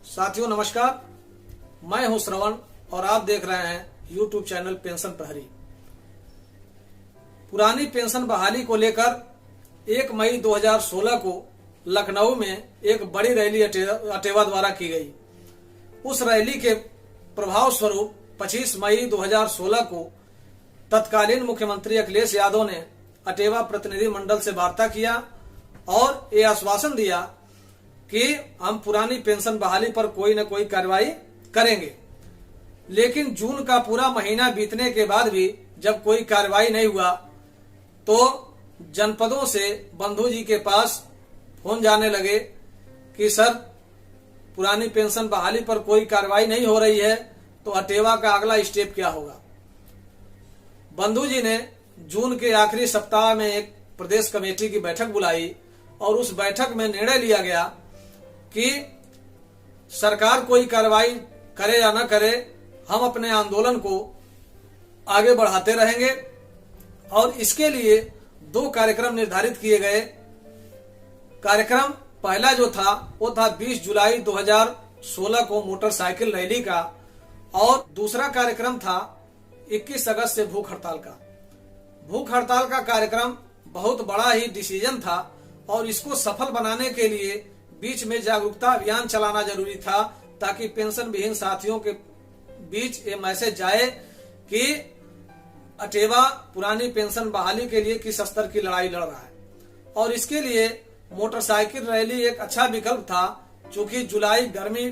साथियों नमस्कार, मैं हूं श्रवण और आप देख रहे हैं YouTube चैनल पेंशन प्रहरी। पुरानी पेंशन बहाली को लेकर 1 मई 2016 को लखनऊ में एक बड़ी रैली अटेवा द्वारा की गई। उस रैली के प्रभाव स्वरूप 25 मई 2016 को तत्कालीन मुख्यमंत्री अखिलेश यादव ने अटेवा प्रतिनिधि मंडल से वार्ता किया और ये आश्वासन दिया कि हम पुरानी पेंशन बहाली पर कोई न कोई कार्रवाई करेंगे। लेकिन जून का पूरा महीना बीतने के बाद भी जब कोई कार्रवाई नहीं हुआ तो जनपदों से बंधु जी के पास फोन जाने लगे कि सर, पुरानी पेंशन बहाली पर कोई कार्रवाई नहीं हो रही है तो अटेवा का अगला स्टेप क्या होगा। बंधु जी ने जून के आखिरी सप्ताह में एक प्रदेश कमेटी की बैठक बुलाई और उस बैठक में निर्णय लिया गया कि सरकार कोई कार्रवाई करे या न करे, हम अपने आंदोलन को आगे बढ़ाते रहेंगे। और इसके लिए 2 कार्यक्रम निर्धारित किए गए। कार्यक्रम पहला जो था वो था 20 जुलाई 2016 को मोटरसाइकिल रैली का और दूसरा कार्यक्रम था 21 अगस्त से भूख हड़ताल का। भूख हड़ताल का कार्यक्रम बहुत बड़ा ही डिसीजन था और इसको सफल बनाने के लिए बीच में जागरूकता अभियान चलाना जरूरी था ताकि पेंशन विहीन साथियों के बीच ये मैसेज जाए कि अटेवा पुरानी पेंशन बहाली के लिए किस स्तर की लड़ाई लड़ रहा है। और इसके लिए मोटरसाइकिल रैली एक अच्छा विकल्प था, क्योंकि जुलाई गर्मी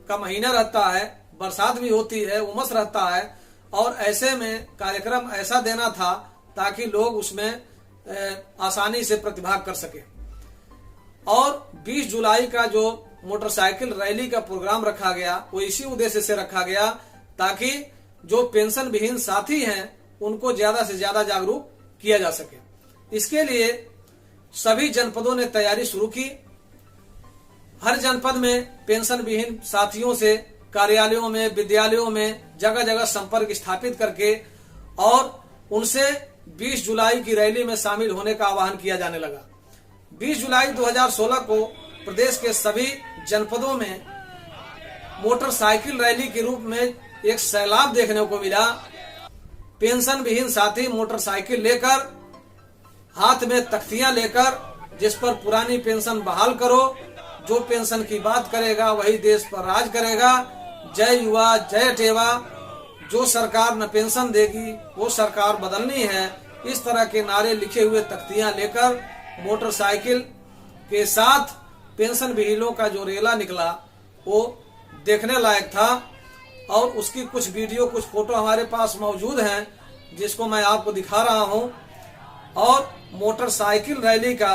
का महीना रहता है, बरसात भी होती है, उमस रहता है और ऐसे में कार्यक्रम ऐसा देना था ताकि लोग उसमें आसानी से प्रतिभाग कर सके। और 20 जुलाई का जो मोटरसाइकिल रैली का प्रोग्राम रखा गया वो इसी उद्देश्य से रखा गया ताकि जो पेंशन विहीन साथी हैं उनको ज्यादा से ज्यादा जागरूक किया जा सके। इसके लिए सभी जनपदों ने तैयारी शुरू की। हर जनपद में पेंशन विहीन साथियों से कार्यालयों में, विद्यालयों में जगह जगह संपर्क स्थापित करके और उनसे 20 जुलाई की रैली में शामिल होने का आह्वान किया जाने लगा। 20 जुलाई 2016 को प्रदेश के सभी जनपदों में मोटरसाइकिल रैली के रूप में एक सैलाब देखने को मिला। पेंशन विहीन साथी मोटरसाइकिल लेकर, हाथ में तख्तियां लेकर, जिस पर पुरानी पेंशन बहाल करो, जो पेंशन की बात करेगा वही देश पर राज करेगा, जय युवा जय अटेवा, जो सरकार न पेंशन देगी वो सरकार बदलनी है, इस तरह के नारे लिखे हुए तख्तियां लेकर मोटरसाइकिल के साथ पेंशन विहीनों का जो रेला निकला वो देखने लायक था। और उसकी कुछ वीडियो, कुछ फोटो हमारे पास मौजूद हैं जिसको मैं आपको दिखा रहा हूं। और मोटरसाइकिल रैली का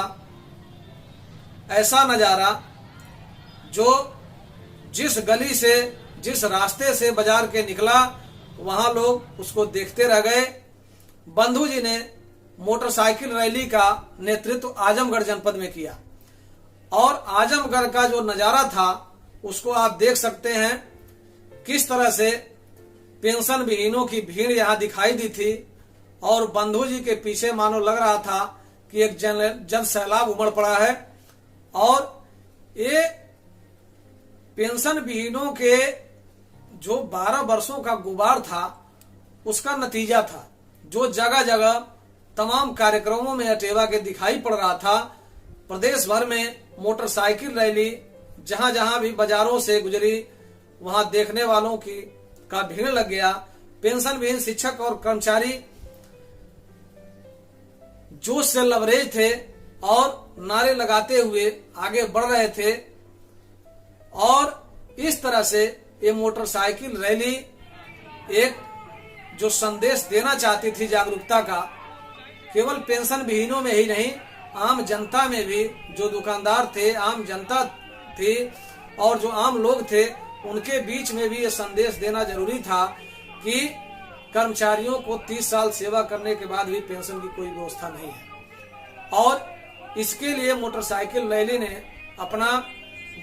ऐसा नजारा जो जिस गली से, जिस रास्ते से बाजार के निकला वहां लोग उसको देखते रह गए। बंधु जी ने मोटरसाइकिल रैली का नेतृत्व आजमगढ़ जनपद में किया और आजमगढ़ का जो नजारा था उसको आप देख सकते हैं किस तरह से पेंशन विहीनों की भीड़ यहां दिखाई दी थी। और बंधु जी के पीछे मानो लग रहा था कि एक जन सैलाब उमड़ पड़ा है। और ये पेंशन विहीनों के जो 12 वर्षों का गुबार था उसका नतीजा था, जो जगह जगह तमाम कार्यक्रमों में अटेवा के दिखाई पड़ रहा था। प्रदेश भर में मोटरसाइकिल रैली जहां जहां भी बाजारों से गुजरी वहां देखने वालों की का भीड़ लग गया। पेंशन विहीन शिक्षक और कर्मचारी जोश से लबरेज थे और नारे लगाते हुए आगे बढ़ रहे थे। और इस तरह से ये मोटरसाइकिल रैली एक जो संदेश देना चाहती थी जागरूकता का, केवल पेंशन विहीनों में ही नहीं, आम जनता में भी, जो दुकानदार थे, आम जनता थी और जो आम लोग थे, उनके बीच में भी ये संदेश देना जरूरी था कि कर्मचारियों को 30 साल सेवा करने के बाद भी पेंशन की कोई व्यवस्था नहीं है। और इसके लिए मोटरसाइकिल रैली ने अपना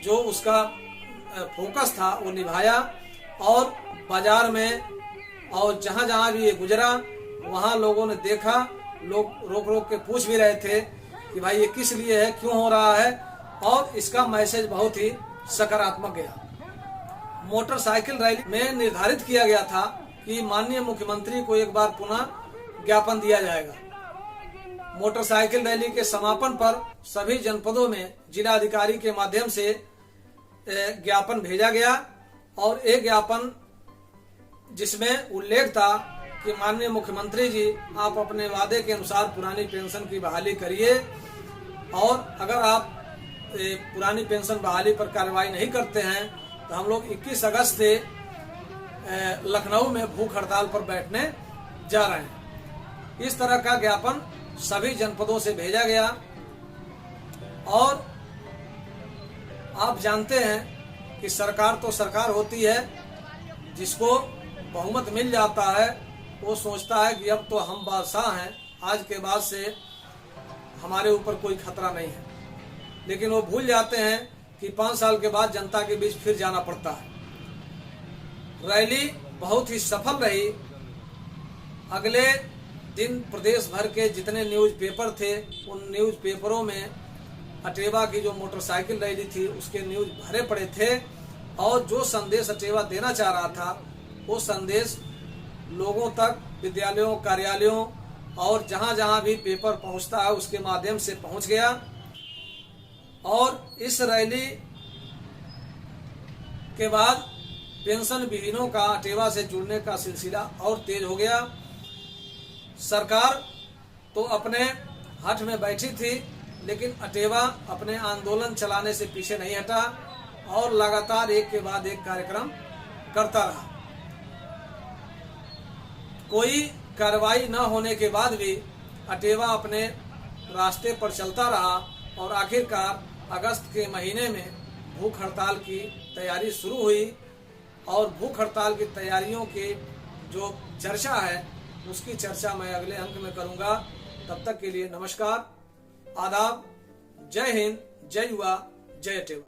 जो उसका फोकस था वो निभाया और बाजार में और जहां जहां भी ये गुजरा वहां लोगों ने देखा, लोग रोक रोक के पूछ भी रहे थे कि भाई ये किस लिए है, क्यों हो रहा है। और इसका मैसेज बहुत ही सकारात्मक गया। मोटरसाइकिल रैली में निर्धारित किया गया था कि माननीय मुख्यमंत्री को एक बार पुनः ज्ञापन दिया जाएगा। मोटरसाइकिल रैली के समापन पर सभी जनपदों में जिलाधिकारी के माध्यम से ज्ञापन भेजा गया और एक ज्ञापन जिसमें उल्लेख था कि माननीय मुख्यमंत्री जी, आप अपने वादे के अनुसार पुरानी पेंशन की बहाली करिए और अगर आप पुरानी पेंशन बहाली पर कार्रवाई नहीं करते हैं तो हम लोग 21 अगस्त से लखनऊ में भूख हड़ताल पर बैठने जा रहे हैं। इस तरह का ज्ञापन सभी जनपदों से भेजा गया और आप जानते हैं कि सरकार तो सरकार होती है, जिसको बहुमत मिल जाता है वो सोचता है कि अब तो हम बादशाह हैं, आज के बाद से हमारे ऊपर कोई खतरा नहीं है, लेकिन वो भूल जाते हैं कि 5 साल के बाद जनता के बीच फिर जाना पड़ता है। रैली बहुत ही सफल रही। अगले दिन प्रदेश भर के जितने न्यूज पेपर थे उन न्यूज पेपरों में अटेवा की जो मोटरसाइकिल रैली थी उसके न्यूज भरे पड़े थे और जो संदेश अटेवा देना चाह रहा था वो संदेश लोगों तक, विद्यालयों, कार्यालयों और जहां जहां भी पेपर पहुंचता है उसके माध्यम से पहुंच गया। और इस रैली के बाद पेंशन विहीनों का अटेवा से जुड़ने का सिलसिला और तेज हो गया। सरकार तो अपने हठ में बैठी थी, लेकिन अटेवा अपने आंदोलन चलाने से पीछे नहीं हटा और लगातार एक के बाद एक कार्यक्रम करता रहा। कोई कार्रवाई न होने के बाद भी अटेवा अपने रास्ते पर चलता रहा और आखिरकार अगस्त के महीने में भूख हड़ताल की तैयारी शुरू हुई और भूख हड़ताल की तैयारियों की जो चर्चा है उसकी चर्चा मैं अगले अंक में करूंगा। तब तक के लिए नमस्कार, आदाब, जय हिंद, जय युवा, जय अटेवा।